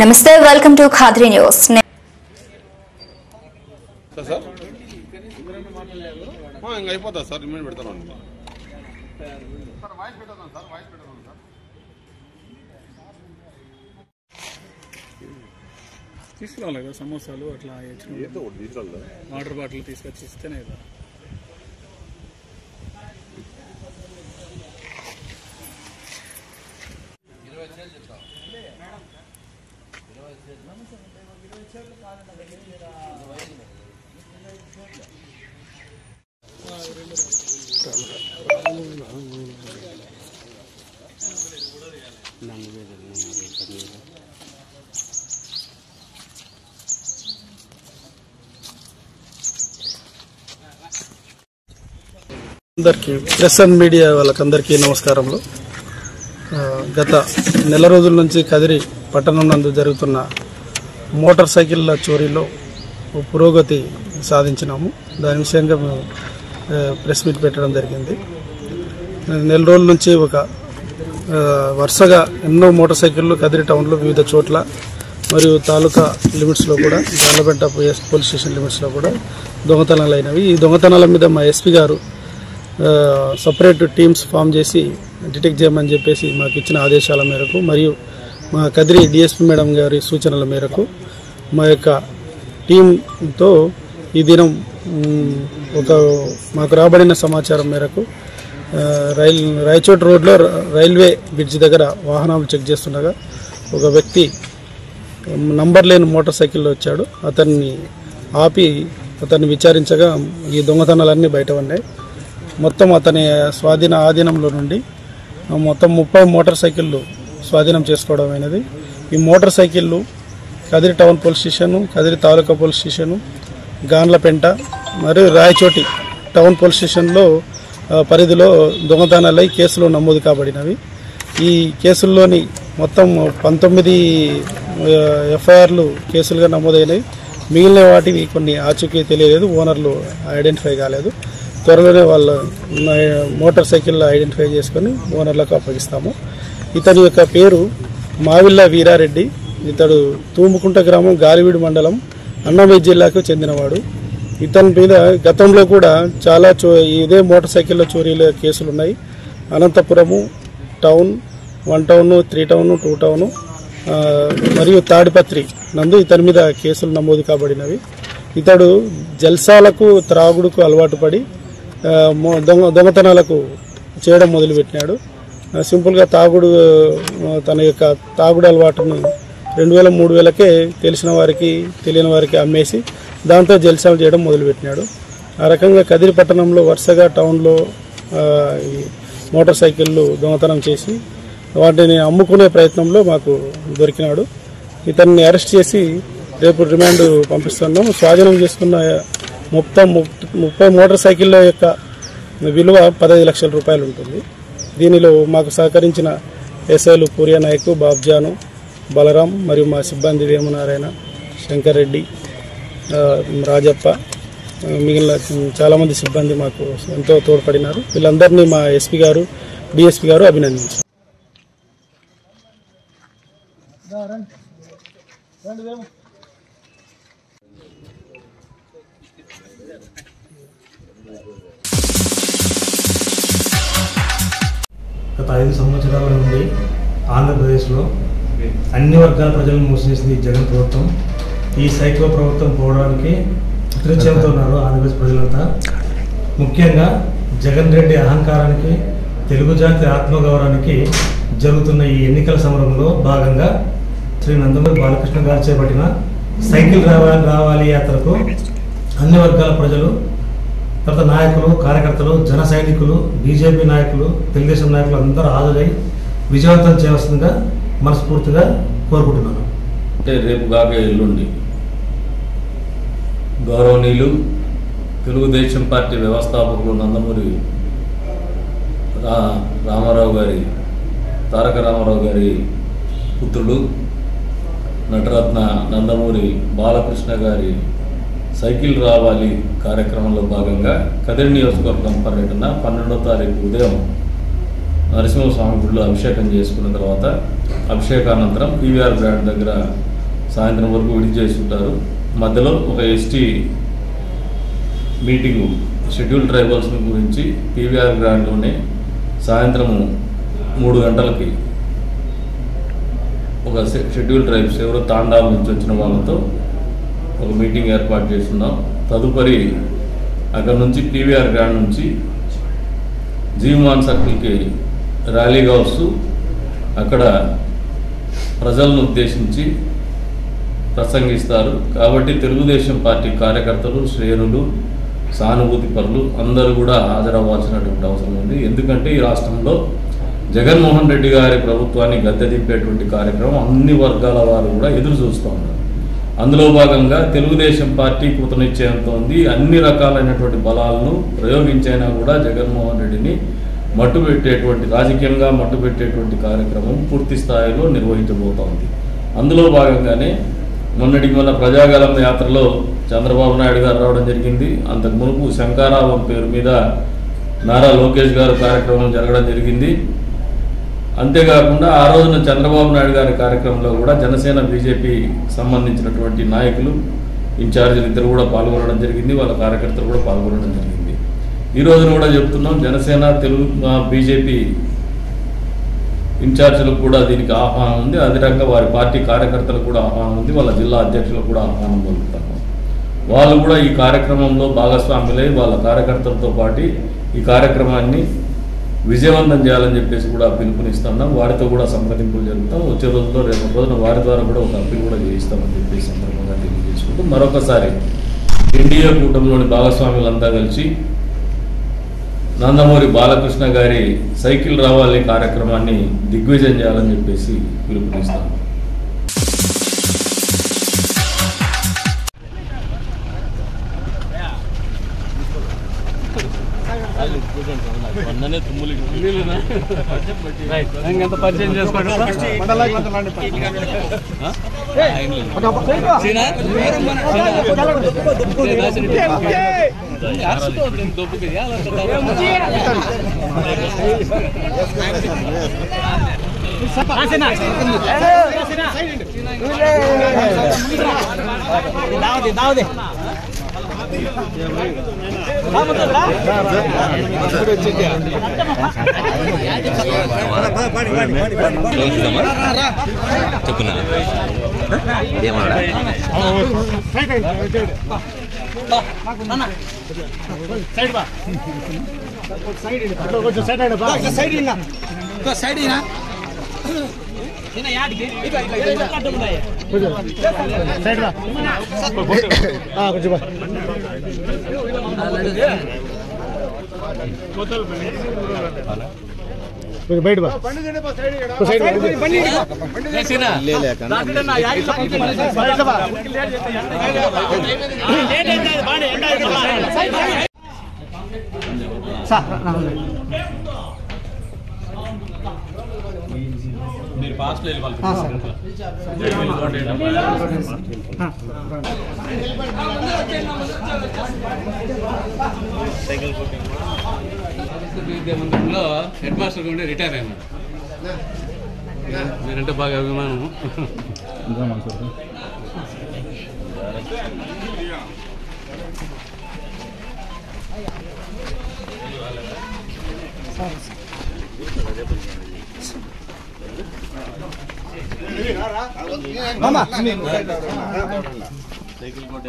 నమస్తే, welcome to Khadri news. అయిపోతా sir image పెడతాను తీసుకురావాలి కదా సమోసాలు అట్లా వాటర్ బాటిల్ తీసుకొచ్చి ఇస్తేనే కదా. అందరికీ ప్రెస్ అండ్ మీడియా వాళ్ళకందరికీ నమస్కారములు. గత నెల రోజుల నుంచి కదిరి పట్టణం నందు జరుగుతున్న మోటార్ సైకిళ్ళ చోరీలో పురోగతి సాధించినాము. దాని విషయంగా మేము ప్రెస్ మీట్ పెట్టడం జరిగింది. నెల రోజుల నుంచి వరుసగా ఎన్నో మోటార్ సైకిళ్ళు కదిరి టౌన్లో వివిధ చోట్ల మరియు తాలూకా లిమిట్స్లో కూడా గార్లపెంట పోలీస్ స్టేషన్ లిమిట్స్లో కూడా దొంగతనాలు అయినవి. ఈ దొంగతనాల మీద మా ఎస్పీ గారు సపరేట్ టీమ్స్ ఫామ్ చేసి డిటెక్ట్ చేయమని చెప్పేసి మాకు ఇచ్చిన ఆదేశాల మేరకు మరియు మా కదిరి డిఎస్పీ మేడం గారి సూచనల మేరకు మా యొక్క టీంతో ఈ దినం మాకు రాబడిన సమాచారం మేరకు రాయచోట్ రోడ్లో రైల్వే బ్రిడ్జ్ దగ్గర వాహనాలు చెక్ చేస్తుండగా ఒక వ్యక్తి నంబర్ లేని మోటార్ సైకిల్లో వచ్చాడు. అతన్ని ఆపి అతన్ని విచారించగా ఈ దొంగతనాలన్నీ బయట ఉన్నాయి. మొత్తం అతని ఆధీనంలో నుండి మొత్తం 30 మోటార్ సైకిళ్ళు స్వాధీనం చేసుకోవడం అయినది. ఈ మోటార్ సైకిళ్ళు Kadiri town police station, Kadiri taluka police station, Ganlapenta మరియు రాయచోటి టౌన్ పోలీస్ స్టేషన్లో పరిధిలో దొంగతనాలై కేసులు నమోదు కాబడినవి. ఈ కేసుల్లోని మొత్తం 19 ఎఫ్ఐఆర్లు కేసులుగా నమోదైనవి. మిగిలిన వాటివి కొన్ని ఆచూకీ తెలియలేదు, ఓనర్లు ఐడెంటిఫై కాలేదు. త్వరలోనే వాళ్ళ మోటార్ సైకిల్ ఐడెంటిఫై చేసుకొని ఓనర్లకు అప్పగిస్తాము. ఇతని యొక్క పేరు మావిళ్ళ వీరారెడ్డి. ఇతడు తూముకుంట గ్రామం, గాలివీడు మండలం, అన్నమయ్య జిల్లాకు చెందినవాడు. ఇతని మీద గతంలో కూడా చాలా ఇదే మోటార్ సైకిళ్ళ చోరీల కేసులు ఉన్నాయి. Anantapuramu town, 1 town, 3 town, 2 town మరియు తాడిపత్రి నందు ఇతని మీద కేసులు నమోదు కాబడినవి. ఇతడు జల్సాలకు, త్రాగుడుకు అలవాటు పడి దొంగతనాలకు చేయడం మొదలుపెట్టినాడు. సింపుల్గా తన యొక్క తాగుడు అలవాటును 2000, 3000కే తెలిసిన వారికి, తెలియని వారికి అమ్మేసి దాంతో జల్సాలు చేయడం మొదలుపెట్టినాడు. ఆ రకంగా కదిరి పట్టణంలో వరుసగా టౌన్లో మోటార్ సైకిళ్ళు దొంగతనం చేసి వాటిని అమ్ముకునే ప్రయత్నంలో మాకు దొరికినాడు. ఇతన్ని అరెస్ట్ చేసి రేపు రిమాండ్ పంపిస్తున్నాం. స్వాధీనం చేసుకున్న మొత్తం 30 మోటార్ సైకిళ్ళ యొక్క విలువ 15 లక్షల రూపాయలు ఉంటుంది. దీనిలో మాకు సహకరించిన ఎస్ఐలు పూరియా నాయక్, బాబ్జాను, బలరాం మరియు మా సిబ్బంది వేమనారాయణ, శంకర్ రెడ్డి, రాజప్ప, మిగిలిన చాలామంది సిబ్బంది మాకు ఎంతో తోడ్పడినారు. వీళ్ళందరినీ మా ఎస్పీ గారు, డిఎస్పీ గారు అభినందించారు. గత 5 సంవత్సరాల నుండి ఆంధ్రప్రదేశ్లో అన్ని వర్గాల ప్రజలను మోసేసింది జగన్ ప్రభుత్వం. ఈ సైకో ప్రభుత్వం పోవడానికి కృతజ్ఞతతో ఉన్నారు ఆంధ్రప్రదేశ్ ప్రజలంతా. ముఖ్యంగా జగన్ రెడ్డి అహంకారానికి, తెలుగు జాతి ఆత్మగౌరవానికి జరుగుతున్న ఈ ఎన్నికల సమరంలో భాగంగా శ్రీ నందమూరి బాలకృష్ణ గారు చేపట్టిన సైకిల్ రావాలి యాత్రకు అన్ని వర్గాల ప్రజలు, తర్వాత నాయకులు, కార్యకర్తలు, జన సైనికులు, బీజేపీ నాయకులు, తెలుగుదేశం నాయకులు అందరూ హాజరై విజయవంతం చేయవలసిందిగా మనస్ఫూర్తిగా కోరుకుంటున్నాను. అంటే రేపు కాక ఎల్లుండి గౌరవనీయులు తెలుగుదేశం పార్టీ వ్యవస్థాపకులు నందమూరి తారక రామారావు గారి పుత్రుడు నటరత్న నందమూరి బాలకృష్ణ గారి సైకిల్ రావాలి కార్యక్రమంలో భాగంగా కదిరి నియోజకవర్గం పర్యటన 12వ తారీఖు ఉదయం నరసింహస్వామి గుడిలో అభిషేకం చేసుకున్న తర్వాత అభిషేకానంతరం పీవీఆర్ బ్రాండ్ దగ్గర సాయంత్రం వరకు విడిచి చేస్తుంటారు. మధ్యలో ఒక ఎస్టీ మీటింగు షెడ్యూల్ ట్రైబల్స్ గురించి పీవీఆర్ గ్రౌండ్లోనే సాయంత్రము 3 గంటలకి ఒక షెడ్యూల్ ట్రైబ్స్ ఎవరో తాండాల నుంచి వచ్చిన వాళ్ళతో ఒక మీటింగ్ ఏర్పాటు చేస్తున్నాం. తదుపరి అక్కడ నుంచి పీవీఆర్ గ్రౌండ్ నుంచి జీవమాన్ సర్కిల్కి ర్యాలీగా వస్తూ అక్కడ ప్రజలను ఉద్దేశించి ప్రసంగిస్తారు. కాబట్టి తెలుగుదేశం పార్టీ కార్యకర్తలు, శ్రేణులు, సానుభూతి పరులు అందరూ కూడా హాజరవ్వాల్సినటువంటి అవసరం ఉంది. ఎందుకంటే ఈ రాష్ట్రంలో జగన్మోహన్ రెడ్డి గారి ప్రభుత్వాన్ని గద్దెదింపేటువంటి కార్యక్రమం అన్ని వర్గాల వారు కూడా ఎదురు చూస్తూ ఉన్నారు. అందులో భాగంగా తెలుగుదేశం పార్టీ కృతనిశ్చయంతో ఉంది. అన్ని రకాలైనటువంటి బలాలను ప్రయోగించైనా కూడా జగన్మోహన్ రెడ్డిని మట్టుపెట్టేటువంటి, రాజకీయంగా మట్టుపెట్టేటువంటి కార్యక్రమం పూర్తి స్థాయిలో నిర్వహించబోతోంది. అందులో భాగంగానే మొన్నటికి మొన్న ప్రజాగలం యాత్రలో చంద్రబాబు నాయుడు గారు రావడం జరిగింది. అంతకు మునుపు శంకారావం పేరు మీద నారా లోకేష్ గారు కార్యక్రమం జరగడం జరిగింది. అంతేకాకుండా ఆ రోజున చంద్రబాబు నాయుడు గారి కార్యక్రమంలో కూడా జనసేన, బీజేపీ సంబంధించినటువంటి నాయకులు, ఇన్ఛార్జీలు ఇద్దరు కూడా పాల్గొనడం జరిగింది. వాళ్ళ కార్యకర్తలు కూడా పాల్గొనడం జరిగింది. ఈ రోజున కూడా చెప్తున్నాం, జనసేన, బీజేపీ ఇన్ఛార్జీలకు కూడా దీనికి ఆహ్వానం ఉంది. అదే రకంగా వారి పార్టీ కార్యకర్తలకు కూడా ఆహ్వానం ఉంది. వాళ్ళ జిల్లా అధ్యక్షులకు కూడా ఆహ్వానం పలుకుతాము. వాళ్ళు కూడా ఈ కార్యక్రమంలో భాగస్వాములై వాళ్ళ కార్యకర్తలతో పాటు ఈ కార్యక్రమాన్ని విజయవంతం చేయాలని చెప్పేసి కూడా పిలుపునిస్తున్నాం. వారితో కూడా సంప్రదింపులు జరుగుతాం. వచ్చే రోజుల్లో రేపు రోజున వారి ద్వారా కూడా ఒక అప్పీల్ కూడా చేయిస్తామని చెప్పేసి సందర్భంగా తెలియజేసుకుంటూ మరొకసారి ఎన్డీఏ కూటమిలోని భాగస్వాములంతా కలిసి నందమూరి బాలకృష్ణ గారి సైకిల్ రావాలి కార్యక్రమాన్ని దిగ్విజయం చేయాలని చెప్పేసి పిలుపునిస్తాం. పరిచయం చేసుకోండి. చెప్పున్నా ఏమన్నా బయట మీరు ఫాస్ట్ వెళ్ళిపోవాలి. విద్యామందిరంలో హెడ్ మాస్టర్ ఉండి రిటైర్ అయినాడు. మీరంటే బాగా అభిమానం. సైకిల్ కోట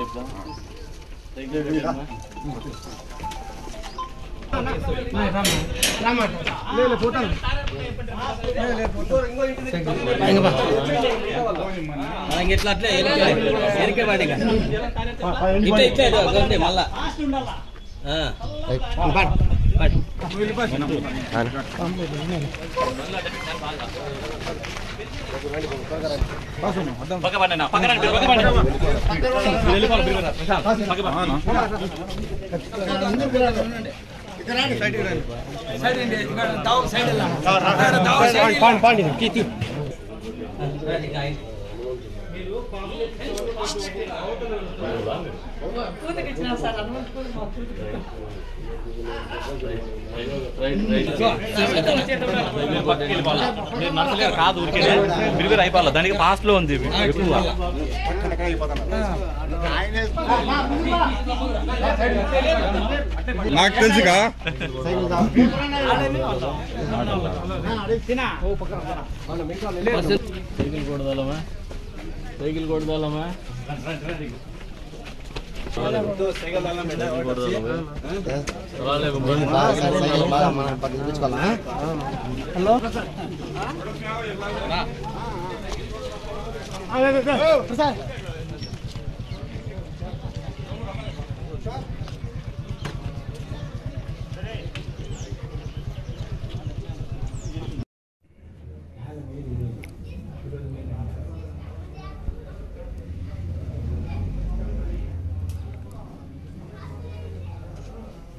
మళ్ళా కాదు ఊరికే అయిపోవాలి దానికి ఫాస్ట్ లో ఉంది నాకు తెలుసుగా సైకిల్ కొడదాలమ్మా సైకిల్ కొడదాలమ్మా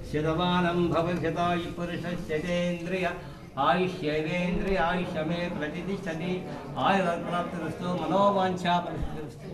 శతమానం భవశతాయు పురుషేంద్రియ ఆయుష్యేంద్రియ ఆయుష్యమే ప్రతిష్టతి ఆయుర్ప్రాప్తిరస్తు మనోవాంఛా పరిష్కరిస్తు.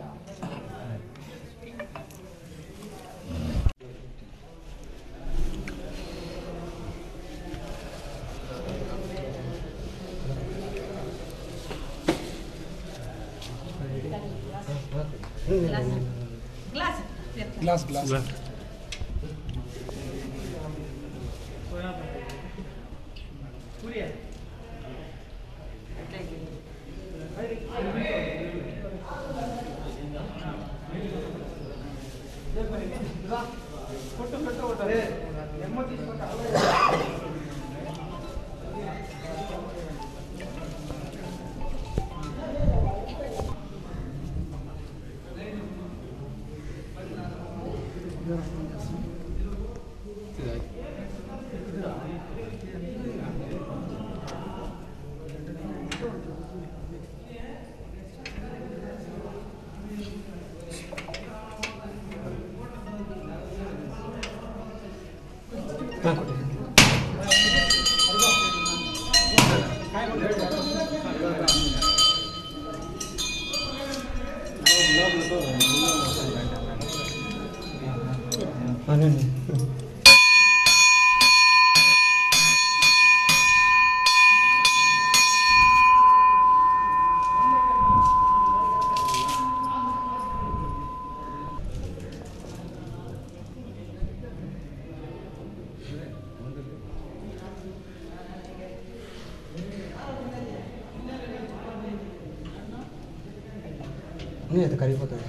అది కరిగిపోతుంది.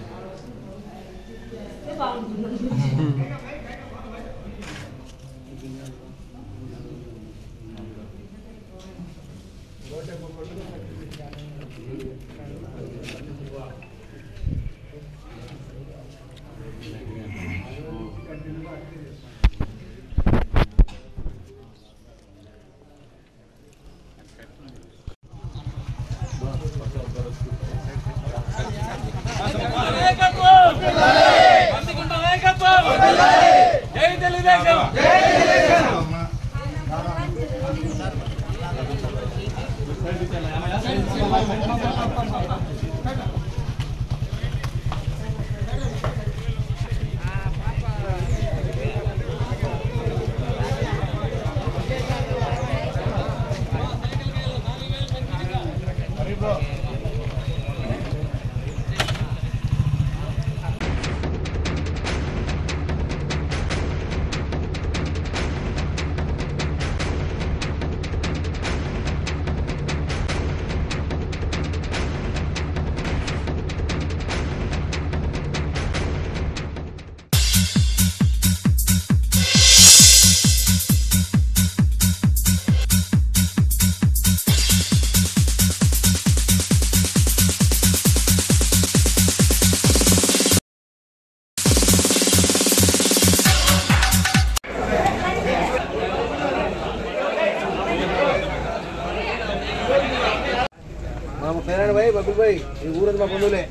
भाई बबुल भाई ऊरत में बंदूले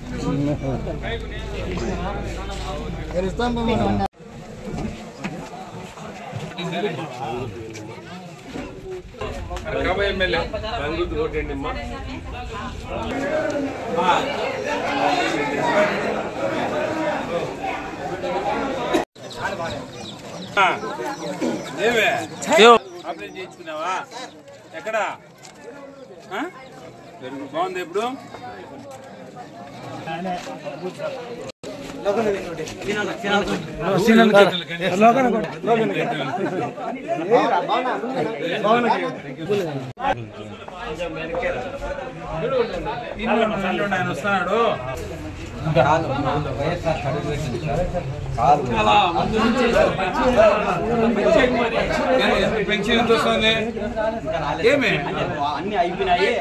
ఎమ్మెల్యే బంగుడు ఓటండి అమ్మా ఆపరేట్ చేయించుకున్నావా? ఎక్కడ బాగుంది ఇప్పుడు? ఆయన వస్తున్నాడు. పెన్షన్ ఎంత వస్తుంది? ఏమే అన్ని అయిపోయినాయి.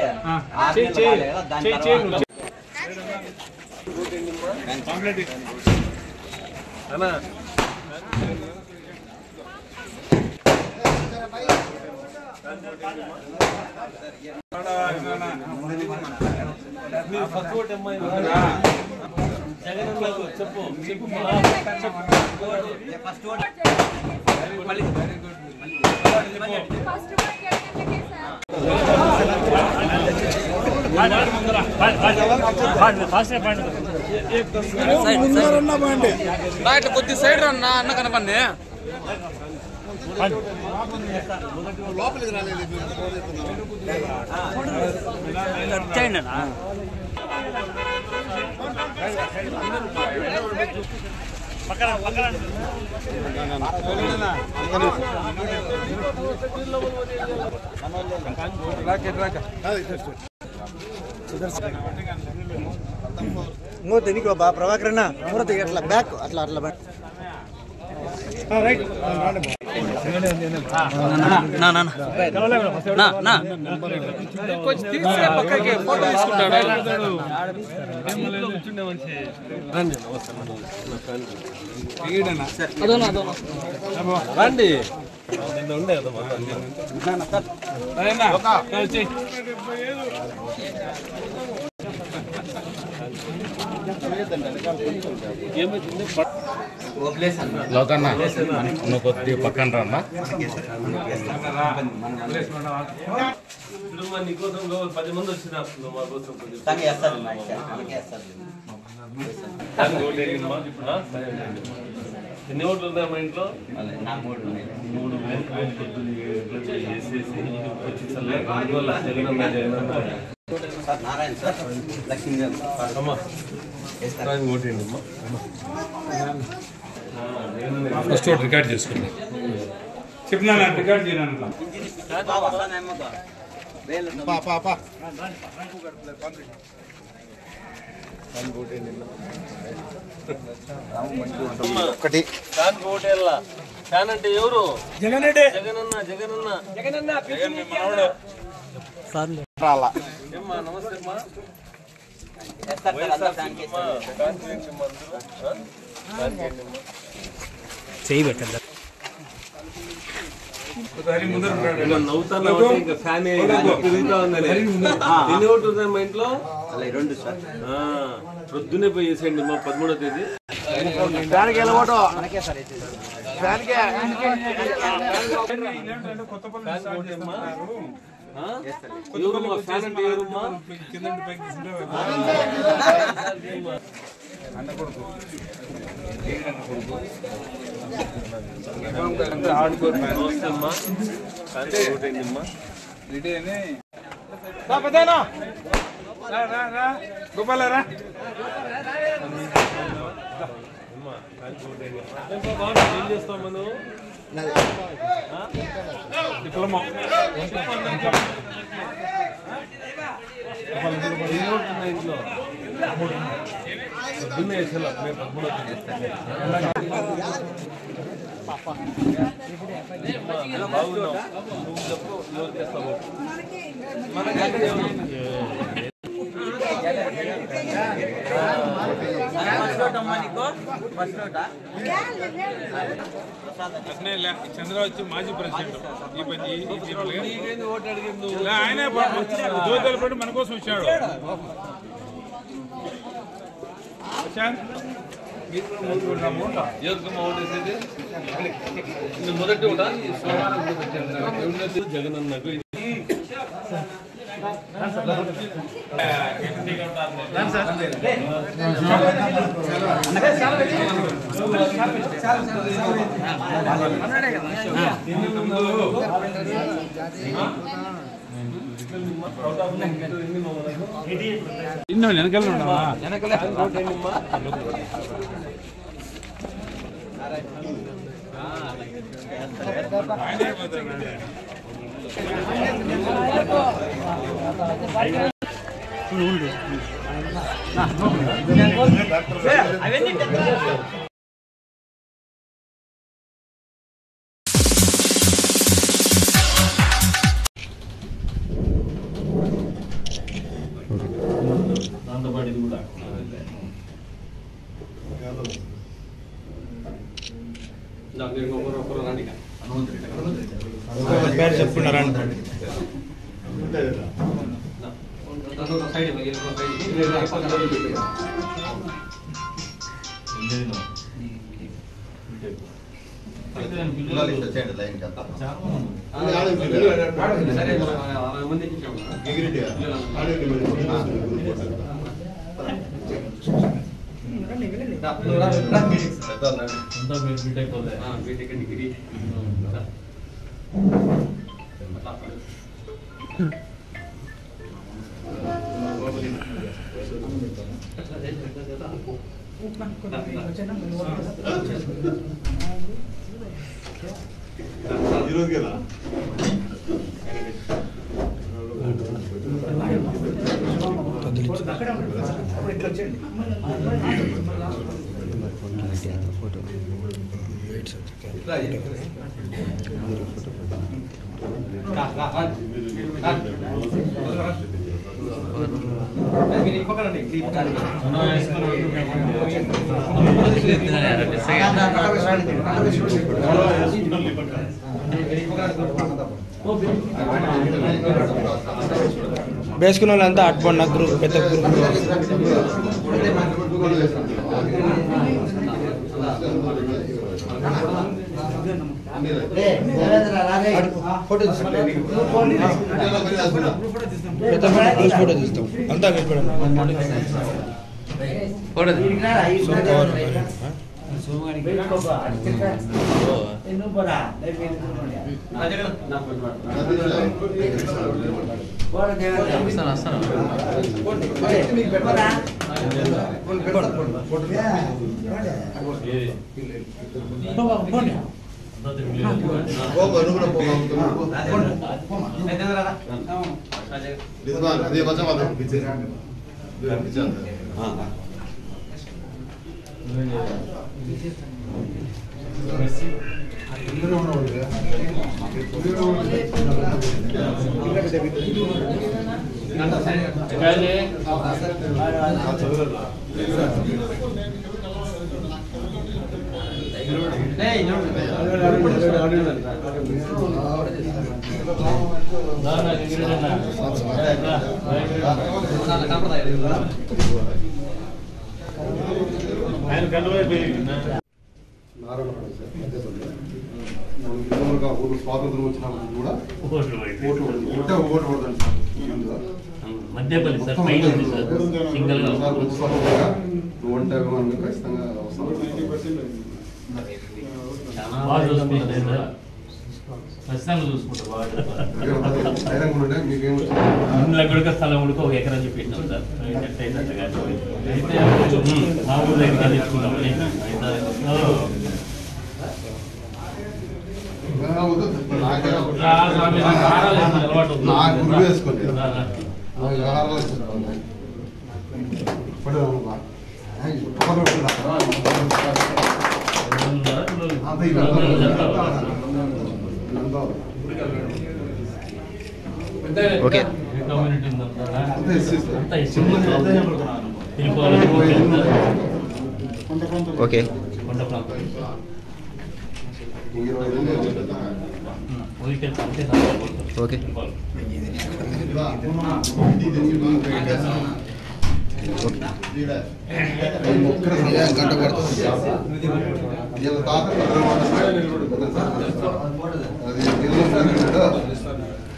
చెప్పు కొద్ది సైడ్ రన్నా అన్న కనపండి. లోపలికి రాలేదు. మూర్తి నీకు బా ప్రభాకర్ అన్న మూర్తి అట్లా బ్యాక్ అట్లా అట్లా రైట్ రండి. లోకన్న నువ్వు కొద్ది పక్కన రన్నా. నీకోసం 10 మంది వచ్చినారు. ఎన్ని ఓట్లు ఉన్నాయి మా ఇంట్లో? 3 వేసేసి ఫస్ట్ ఓటు రికార్డ్ చేసుకున్నాం. చెప్పినా రికార్డ్ చేయను. ఒకటి ఫ్యాన్ అంటే ఎవరు? జగన్ రెడ్డి. జగనన్న జగనన్న జగనన్న జగన్ మీ మనవడు. ఏమ్మా నమస్తే అమ్మా. చేయి పెట్టండి. నవ్వుతాను ఇంకా ఫ్యాన్ తిరుగుతా ఉందని. ఎన్ని ఓట్లు ఉన్నాయి మా ఇంట్లో? 2 సార్. ప్రొద్దునే పోయి వేసేయండి మా 13వ తేదీ. ఎవరమ్మా ఫ్యాన్ అంటే ఎవరమ్మా? ఆడుకోమ్మా గోపాలరా ఏం చేస్తాం మనం? డిప్లొమా ఇంట్లో పొద్దున్నే వేసేలా మేము 13 బాగున్నాం. నువ్వు చెప్పు ఎవరు చేస్తావు? చంద్ర వచ్చి మాజీ ప్రెసిడెంట్. ఆయన జ్యోతుల పడి మన కోసం వచ్చాడు. మొదటి జగనన్నకు దాంతోపాటు ఇది కూడా పేరు చెప్పుకున్నారా వేసుకున్న వాళ్ళంతా అట్పన్న గ్రూప్ పెద్ద గ్రూప్ ఫోటో తీస్తాం అంతా స్వాతంత్రం వచ్చినప్పుడు కూడా మధ్యపల్లి సార్ పైన ఉంది సార్ సింగల్ గా ఖచ్చితంగా బాగా చూసుకుంటారు ఖచ్చితంగా చూసుకుంటారు బాగా స్థలం ఉడికి 1 ఎకరం చెప్పేసినాం సార్ అయితే మా ఊళ్ళో ఇంకా తెచ్చుకున్నామని ఓకే ఓకే ఓకే గంట పడుతుంది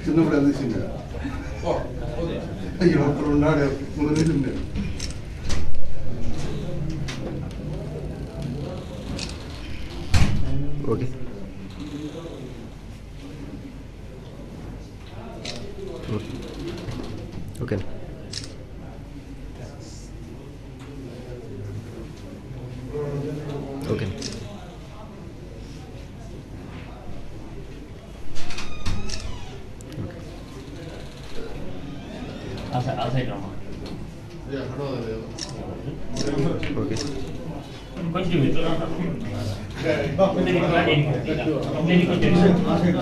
చిన్నప్పుడు అందించింది ఒక్కరు ఉన్నాడు ఉండే ఓకే ఓకే ఓకే ఓకే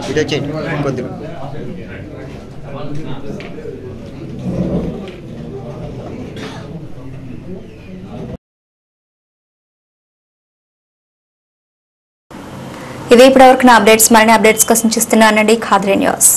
ఇటు వచ్చేయండి కొద్దిగా ఇదే ఇప్పటివరకు నా అప్డేట్స్ మరిన్ని అప్డేట్స్ కోసం చూస్తున్నానండి ఖాద్రి న్యూస్.